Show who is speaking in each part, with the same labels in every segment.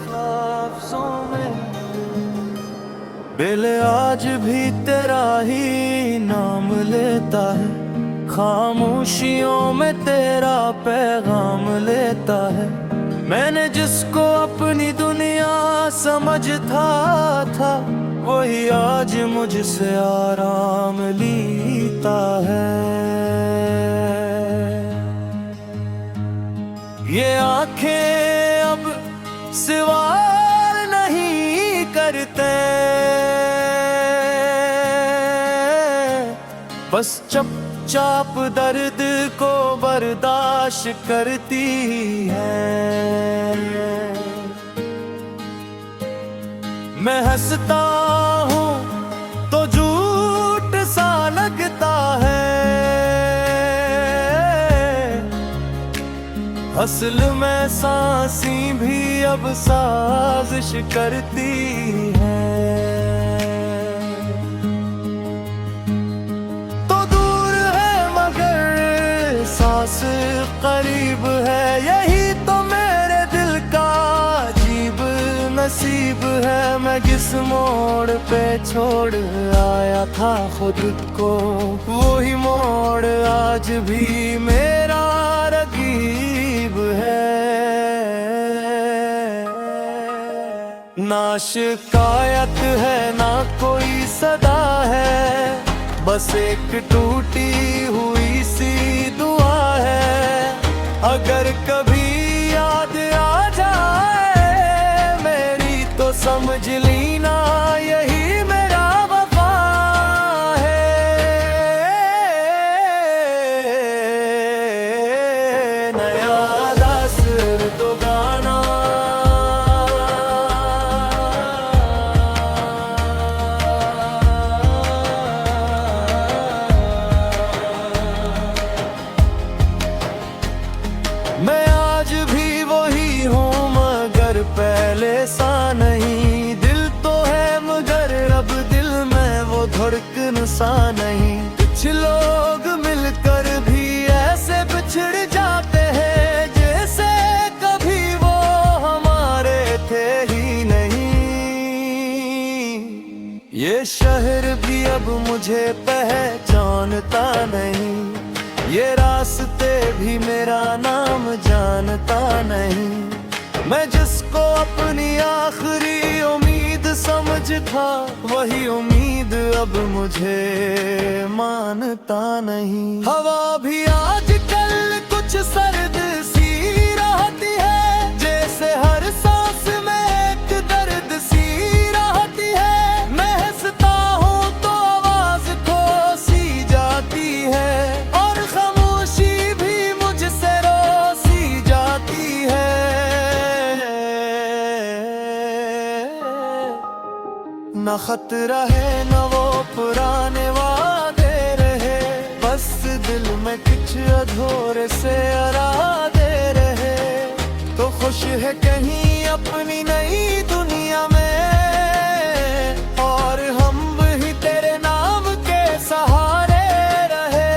Speaker 1: ख्वाबों में दिल आज भी तेरा ही नाम लेता है, खामोशियों में तेरा पैगाम लेता है। मैंने जिसको अपनी दुनिया समझता था वही आज मुझसे आराम लेता है। ये आंखें अब सवाल नहीं करते, बस चुपचाप दर्द को बर्दाश्त करती है। मैं हंसता हूँ तो झूठ सा लगता है, असल में सांसी भी अब साजिश करती है। तो दूर है मगर सांस करीब है, यही तो मेरे दिल का अजीब नसीब है। मैं किस मोड़ पे छोड़ आया था खुद को, वही मोड़ आज भी मेरा रकीब है। ना शिकायत है ना कोई सदा है, बस एक टूटी हुई सी दुआ है। अगर कभी याद आ जाए मेरी तो समझ लेना यही मेरा वफा है। नया दास्तान तो गाना मैं आज भी वही हूँ मगर पहले सा नहीं। दिल तो है मगर अब दिल में वो धड़कन सा नहीं। कुछ लोग मिलकर भी ऐसे बिछड़ जाते हैं जैसे कभी वो हमारे थे ही नहीं। ये शहर भी अब मुझे पहचानता नहीं, ये रास्ते भी मेरा नाम जानता नहीं। मैं जिसको अपनी आखिरी उम्मीद समझता वही उम्मीद अब मुझे मानता नहीं। हवा भी आजकल कुछ सर्द सी रहती है, जैसे हर सांस में एक दर्द सी रहती है। मैं हंसता हूँ तो आवाज खो सी जाती है, न खतरा है न वो पुराने वादे रहे। बस दिल में कुछ अधूरे से इरादे रहे। तो खुश है कहीं अपनी नई दुनिया में, और हम भी तेरे नाम के सहारे रहे।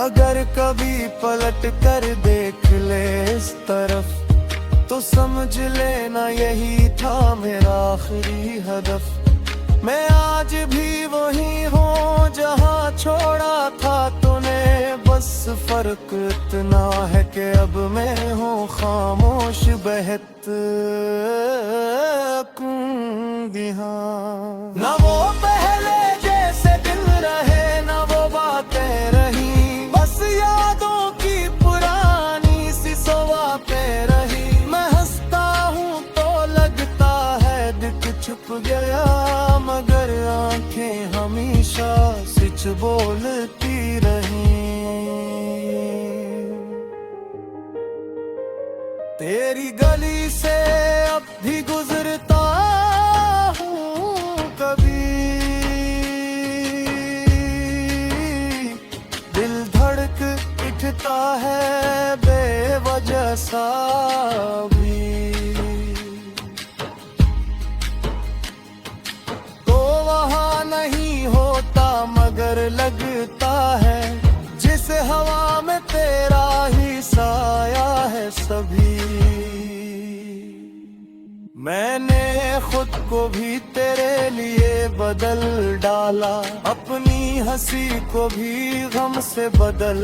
Speaker 1: अगर कभी पलट कर देख ले इस तरफ तो समझ लेना यही था मेरा आखिरी हदफ। मैं आज भी वही हूँ जहाँ छोड़ा था तूने, बस फर्क इतना है कि अब मैं हूँ खामोश बहत ना वो पहले जैसे दिन रहे ना वो बातें रही, बस यादों की पुरानी सी सवातें रही। छुप गया मगर आंखें हमेशा सच बोलती रही। तेरी गली से अब भी गुजरता हूँ कभी, दिल धड़क उठता है बेवजह सा भी। मैंने खुद को भी तेरे लिए बदल डाला, अपनी हंसी को भी गम से बदल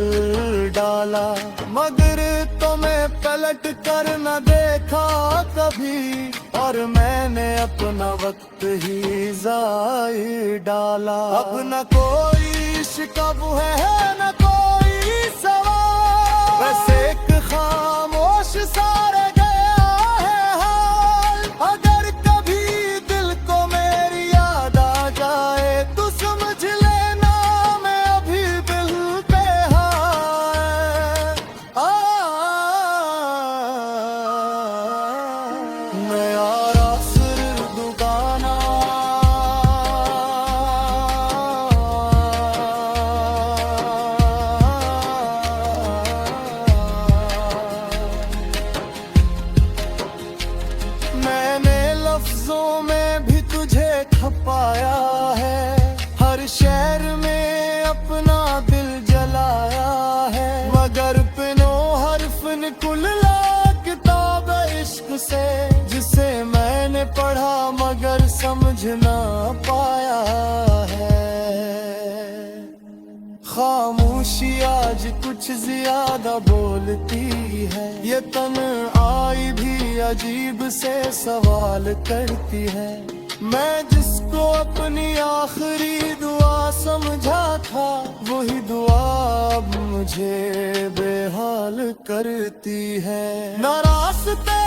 Speaker 1: डाला, मगर तुम्हें पलट कर न देखा कभी, और मैंने अपना वक्त ही जाए डाला। अब न कोई शिकवा है न कोई सवाल, बस एक खामोश सारे लफ्जों में भी तुझे खपाया है, हर शहर में अपना दिल जलाया है, मगर पिनो हर्फ निकुला किताब इश्क से, जिसे मैंने पढ़ा मगर समझ ना पाया है। खामोशी आज कुछ ज्यादा बोलती है, ये तन्हाई भी अजीब से सवाल करती है। मैं जिसको अपनी आखिरी दुआ समझा था, वही दुआ अब मुझे बेहाल करती है। न रास्ते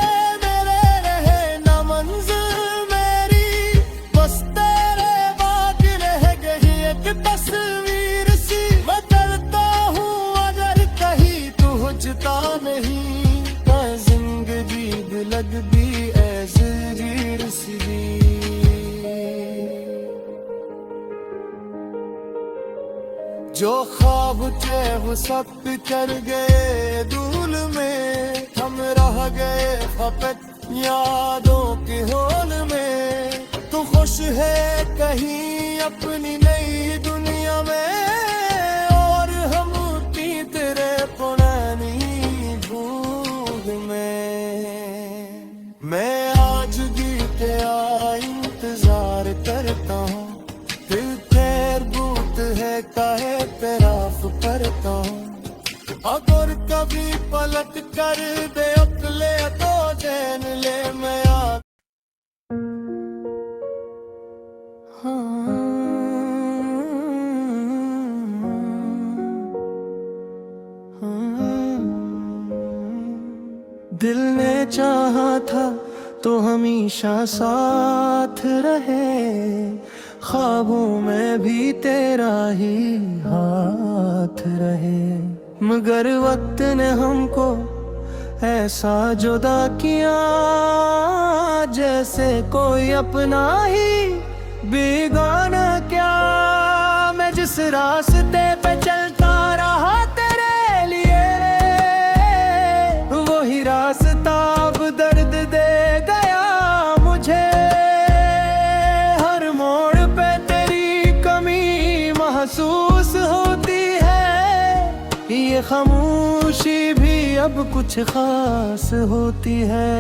Speaker 1: मेरे रहे न मंजिल मेरी, बस तेरे बाकी रह गई एक तस्वीर सी। मैं डरता हूँ अगर कहीं तू हुजता नहीं, जिंदगी लग भी ऐसी सी। जो ख्वाब थे वो सब बिखर गए धूल में, हम रह गए फकत यादों के होल में। तू खुश है कहीं अपनी नई दुनिया में, और हम की तेरे पुरानी मैं आज भी तेरा इंतजार करता हूँ, दिल खैर बूत है काहे तेराफ करता हूँ। अगर कभी पलट कर दे अकले तो चैन ले मैं दिल ने चाहा था तो हमेशा साथ रहे, ख्वाबों में भी तेरा ही हाथ रहे, मगर वक्त ने हमको ऐसा जुदा किया, जैसे कोई अपना ही बेगाना क्या। मैं जिस रास्ते पे चलता रहा तेरे लिए, वही रास्ता अब दर्द दे गया मुझे। हर मोड़ पे तेरी कमी महसूस होती है, ये खामोशी भी अब कुछ खास होती है।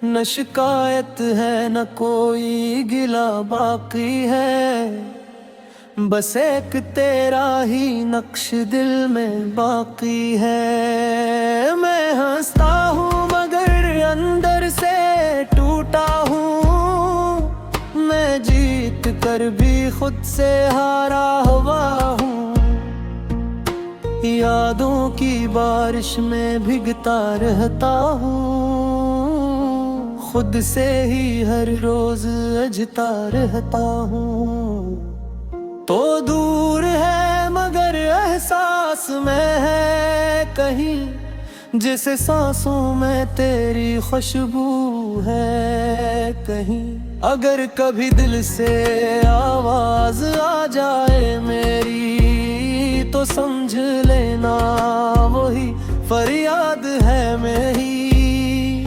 Speaker 1: न शिकायत है न कोई गिला बाकी है, बस एक तेरा ही नक्श दिल में बाकी है। मैं हंसता हूँ मगर अंदर से टूटा हूँ, मैं जीत कर भी खुद से हारा हुआ हूँ। यादों की बारिश में भीगता रहता हूँ, खुद से ही हर रोज अजता रहता हूँ। तो दूर है मगर एहसास में है कहीं, जैसे सांसों में तेरी खुशबू है कहीं। अगर कभी दिल से आवाज आ जाए मेरी, तो समझ लेना वही फरियाद है मेरी।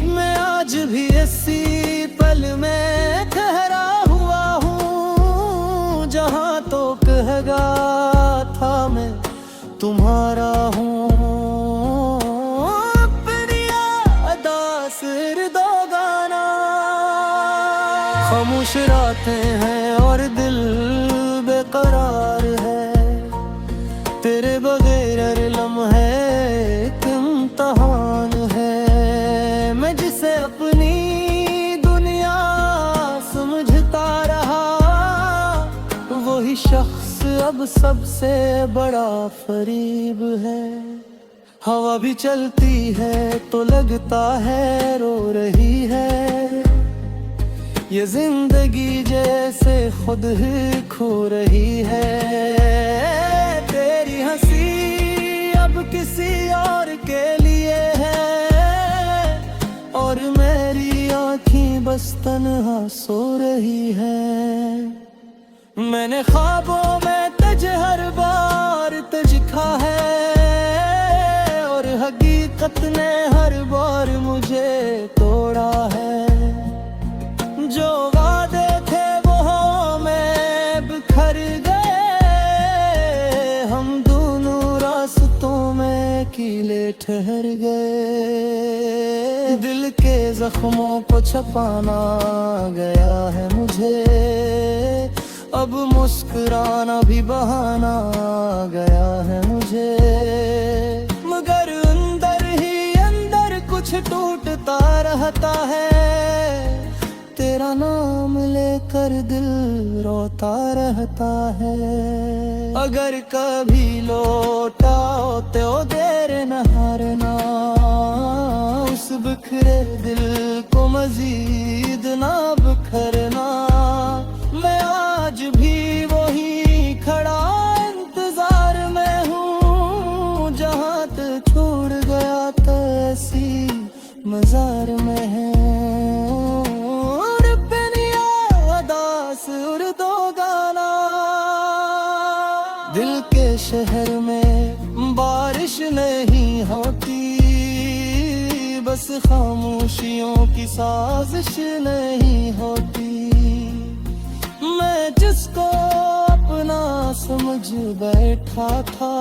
Speaker 1: मैं आज भी इसी पल में ठहरा हुआ हूँ, जहाँ तो कहगा था मैं तुम्हारा हूँ। अपनी अदा सिर दो गाना। खामोश रातें हैं और दिल बेकरार है, तेरे बगैर हर लम्हे एक इम्तिहान है। मैं जिसे अपनी दुनिया समझता रहा, वही शख्स अब सबसे बड़ा फरीब है। हवा भी चलती है तो लगता है रो रही है, ये जिंदगी जैसे खुद ही खो रही है। तेरी हंसी अब किसी और के लिए है, और मेरी आँखें बस तन्हा सो रही है। मैंने ख्वाबों में तुझे हर बार तुझखा है, और हकीकत ने हर बार मुझे तोड़ा है। जो वादे थे वो में बिखर गए, हम दोनों रास्तों में अकेले ठहर गए। दिल के जख्मों को छपाना गया है मुझे, अब मुस्कुराना भी बहाना गया है मुझे। मगर अंदर ही अंदर कुछ टूटता रहता है, तेरा नाम लेकर दिल रोता रहता है। अगर कभी लौटाओ तो देर न हारना, उस बिखरे दिल को मजीद ना बिखरना। मैं आज भी वही खड़ा इंतजार में हूँ, जहाँ तो छोड़ गया था ऐसी मजार में है। दो गाना दिल के शहर में बारिश नहीं होती, बस खामोशियों की साजिश नहीं होती। मैं जिसको अपना समझ बैठा था,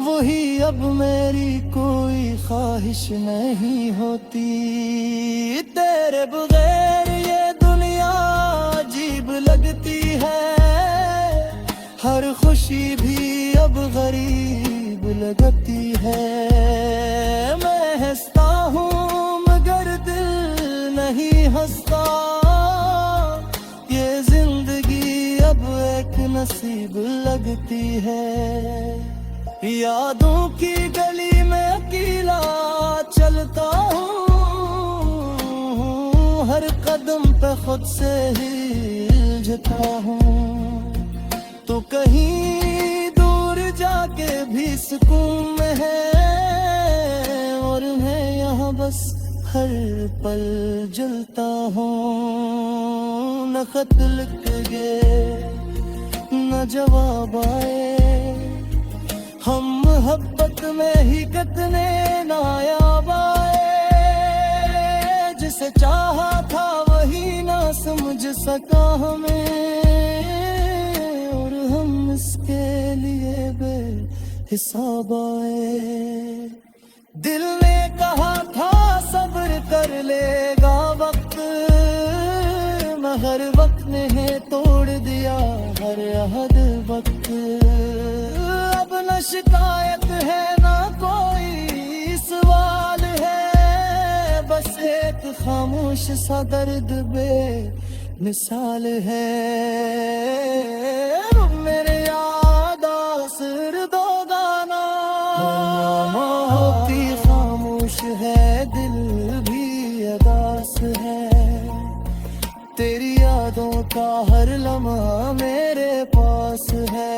Speaker 1: वही अब मेरी कोई ख्वाहिश नहीं होती। तेरे बगैर ये दुनिया अजीब लगती है, हर खुशी भी अब गरीब लगती है। मैं हंसता हूँ मगर दिल नहीं हंसता, ये जिंदगी अब एक नसीब लगती है। यादों की गली में अकेला चलता हूँ, हर कदम पे खुद से ही उलझता हूँ। तो कहीं दूर जाके भी सुकून में है, और मैं यहाँ बस हर पल जलता हूँ। न खत लिख गए न जवाब आए, हम मोहब्बत में ही कितने नायाब आए। जिसे चाहा था वही ना समझ सका हमें, और हम इसके लिए बेहिसाब आए। दिल ने कहा था सब्र कर लेगा वक्त, मगर वक्त ने तोड़ दिया हर अहद वक्त। अब न शिकायत है ना कोई सवाल है, बस एक खामोश सा दर्द बेमिसाल है। मेरे याद सिर दो गाना, होती खामोश है दिल भी अदास है। तेरी यादों का हर लम्हा मेरे पास है।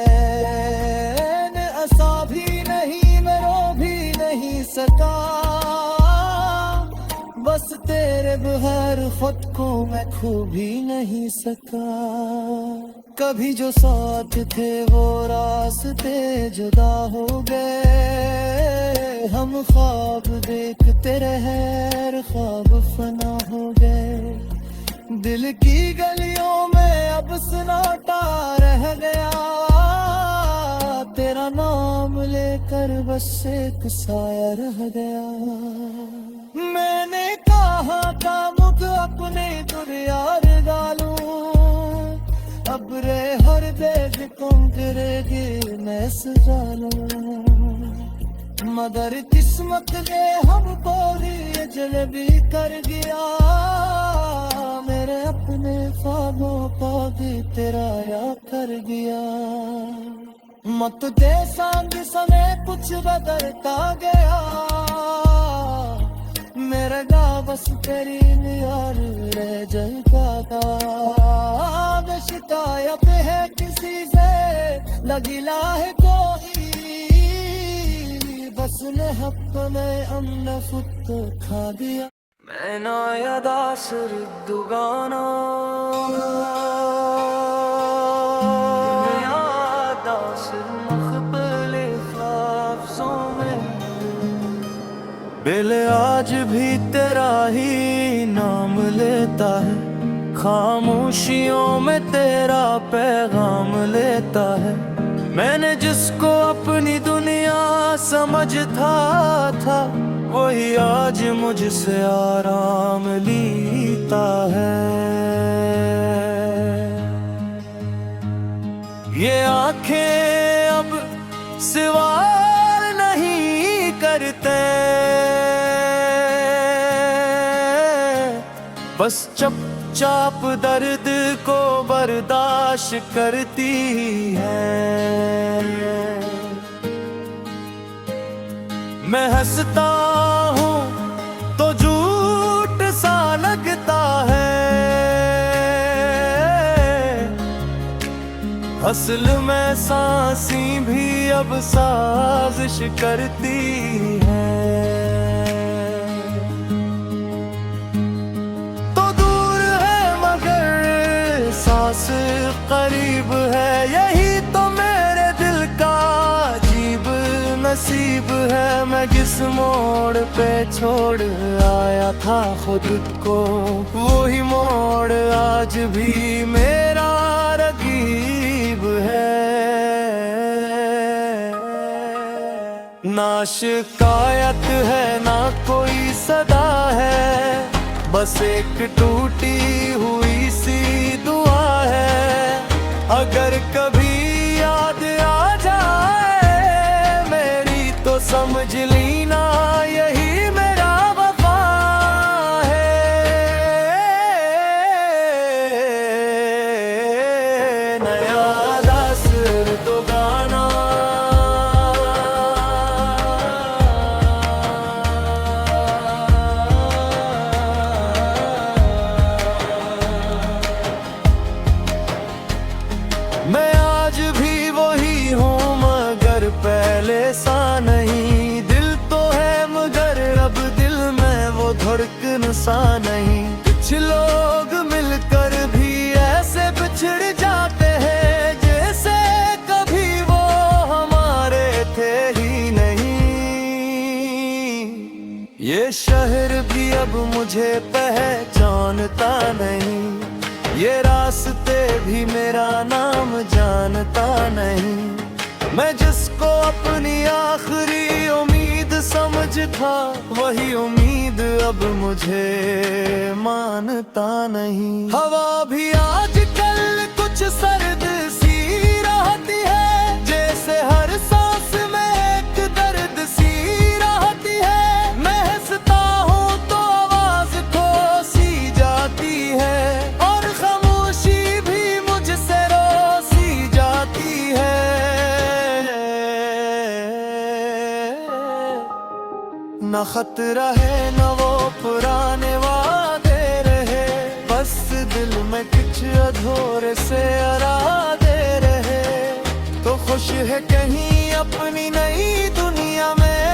Speaker 1: ऐसा भी नहीं मैं रो भी नहीं सका, बस तेरे बगैर खुद को मैं खो भी नहीं सका। कभी जो साथ थे वो रास्ते जुदा हो गए, हम ख्वाब देखते रहे ख्वाब फना हो गए। दिल की गलियों में अब सन्नाटा रह गया, तेरा नाम लेकर बस एक साया रह गया। मैंने कहा था मुझ अपने दुनियार डालूं, अब रे हर देख कौन करेगी मैं सजालूं। मगर किस्मत ने हमको ये जलेबी कर गया, मेरे अपने ख्वाबों को भी तेरा याद कर गया। मत दे सांग समय कुछ बदलता गया, मेरा गा बस तेरी यार रह जाएगा। शिकायत है किसी से लगिला है कोई, बस ने हक में अमन फुट खा दिया। मैं ना यादास दुगाना यादास मखबले ख्वाबों में, दिल आज भी तेरा ही नाम लेता है, खामोशियों में तेरा पैगाम लेता है। मैंने जिसको अपनी दुनिया समझता था, वही आज मुझसे आराम लेता है। ये आंखें अब सवाल नहीं करते, बस चुपचाप दर्द को बर्दाश्त करती है। मैं हंसता हूँ तो झूठ सा लगता है, असल में सांसी भी अब साजिश करती है। सांस करीब है, यही तो मेरे दिल का अजीब नसीब है। मैं किस मोड़ पे छोड़ आया था खुद को, वही मोड़ आज भी मेरा रकीब है। ना शिकायत है ना कोई सदा है, बस एक टूटी हुई सी दुआ है। अगर कभी याद आ जाए मेरी तो समझ लेना यही मेरा वफा है। नया दास्तान तो गाना मैं आज भी वही हूँ मगर पहले सा नहीं। दिल तो है मगर अब दिल में वो धड़कन सा नहीं। कुछ लोग मिलकर भी ऐसे बिछड़ जाते हैं जैसे कभी वो हमारे थे ही नहीं। ये शहर भी अब मुझे पहचानता नहीं, ये रास्ते भी मेरा नाम जानता नहीं। मैं जिसको अपनी आखिरी उम्मीद समझता, वही उम्मीद अब मुझे मानता नहीं। हवा भी आजकल कुछ सर्द सी रहती है, जैसे हर सांस में एक दर्द सी रहती है। मैं हंसता हूँ तो आवाज खो सी जाती है, न खतरा है न वो पुराने वादे रहे। बस दिल में कुछ अधूरे से इरादे रहे। तो खुश है कहीं अपनी नई दुनिया में,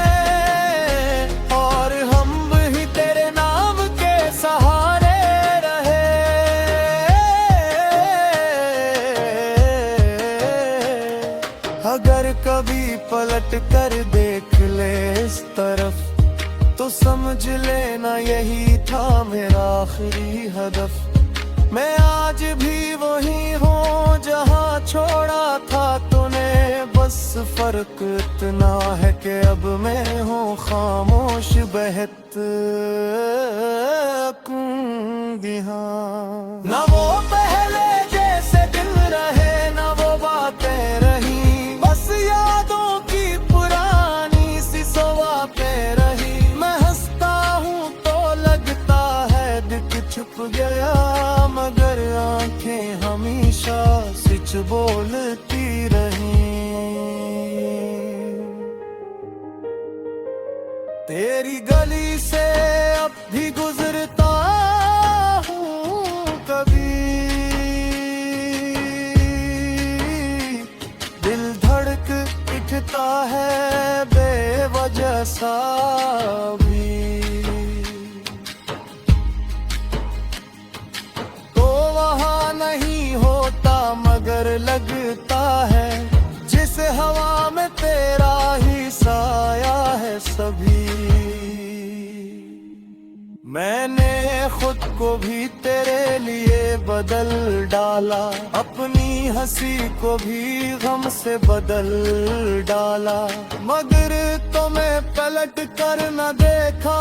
Speaker 1: और हम भी तेरे नाम के सहारे रहे। अगर कभी पलट कर देख ले इस तरफ, तो समझ लेना यही था मेरा आखिरी हदफ। मैं आज भी वही हूँ जहाँ छोड़ा था तूने, बस बस फर्क इतना है कि अब मैं हूँ खामोश बहत ना वो पहले जैसे दिन रहे, ना वो बातें रही, बस यादों की पुरानी सी सवातें रही। मैं हंसता हूँ तो लगता है दिल छुप गया, मगर आंखें हमेशा सच बोलती रही। तेरी गली से अब भी गुजरता हूँ कभी, दिल धड़क उठता है बेवजह सा भी। तो वहाँ नहीं होता मगर लगता है, जिस हवा में तेरा ही साया है सभी। मैंने खुद को भी तेरे लिए बदल डाला, अपनी हंसी को भी गम से बदल डाला, मगर तुम्हें पलट कर न देखा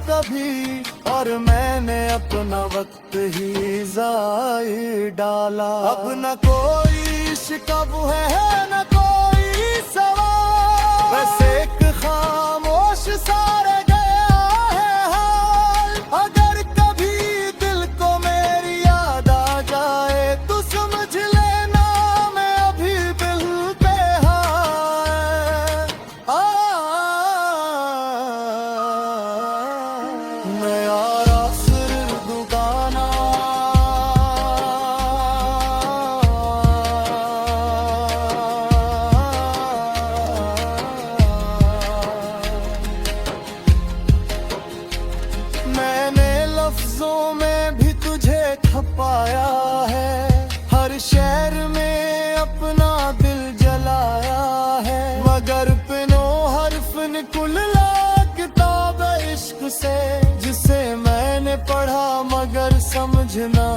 Speaker 1: कभी, और मैंने अपना वक्त ही जाए डाला। अब न कोई शिकव है न कोई सवाल, बस एक खामोश सारे गया है हाल। अगर कभी दिल को मेरी याद आ जाए तो समझ लेना मैं अभी दिल पे मैं यारा सिर दुगाना, मैंने लफ्जों में भी तुझे खपाया है, हर शहर में अपना दिल जलाया है, मगर पिनो हर्फ निकुला किताब इश्क से, जिसे मैंने पढ़ा मगर समझ ना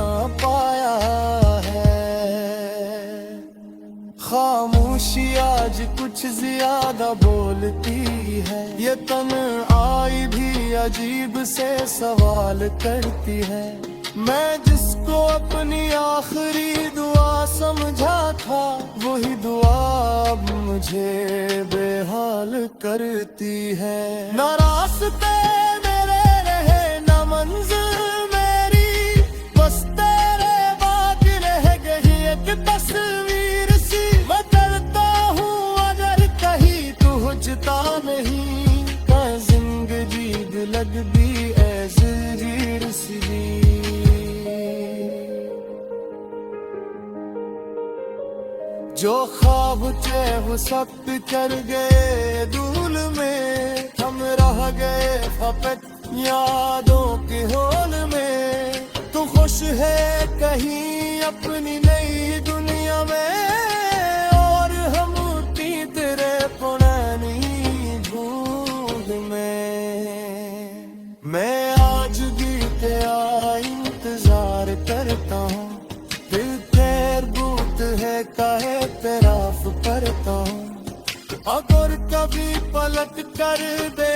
Speaker 1: पाया है। खामोशी आज कुछ ज्यादा बोलती है, ये तन्हाई भी अजीब से सवाल करती है। मैं जिसको अपनी आखिरी दुआ समझा था, वही दुआ अब मुझे बेहाल करती है। न रास्ते मेरे रहे न मंजिल मेरी, बस तेरे बाद रह गई एक तस्वीर सी। मैं डरता हूँ अगर कहीं तू हुजता नहीं, का जिंदगी लग दी ऐज़ीर सी। जो ख्वाब थे वो सब बिखर गए धूल में, हम रह गए फकत यादों के होल में। तू खुश है कहीं अपनी नई दुनिया में, और हम तेरे पुरानी भूल में। मैं आज भी तेरा इंतजार करता हूँ, दिल खैर बूत है काहे तेरा करता हूँ। अगर कभी पलट कर दे